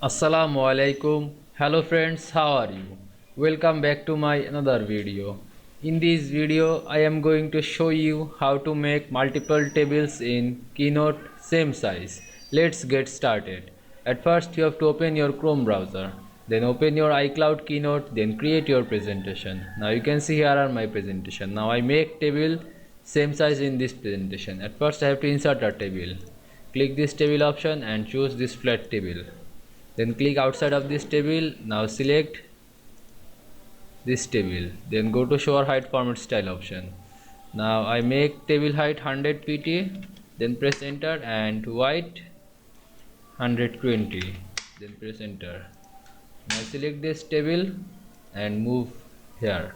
Assalamu Walaikum. Hello friends, how are you? Welcome back to my another video. In this video, I am going to show you how to make multiple tables in Keynote same size. Let's get started. At first, you have to open your Chrome browser. Then open your iCloud Keynote, then create your presentation. Now you can see here are my presentation. Now I make table same size in this presentation. At first I have to insert a table. Click this table option and choose this flat table. Then click outside of this table. Now select this table, then go to show or hide format style option. Now I make table height 100 pt, then press enter, and width 120, then press enter. Now select this table and move here.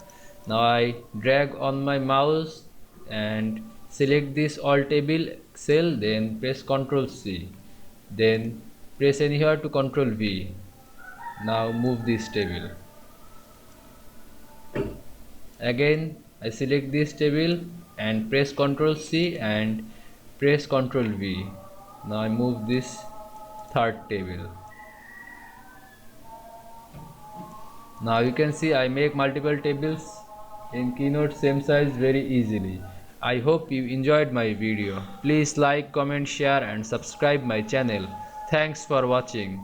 Now I drag on my mouse and select this all table cell, then press Ctrl C, then press anywhere to Ctrl V. Now move this table. Again I select this table and press Ctrl C and press Ctrl V. Now I move this third table. Now you can see I make multiple tables in Keynote same size very easily. I hope you enjoyed my video. Please like, comment, share and subscribe my channel. Thanks for watching.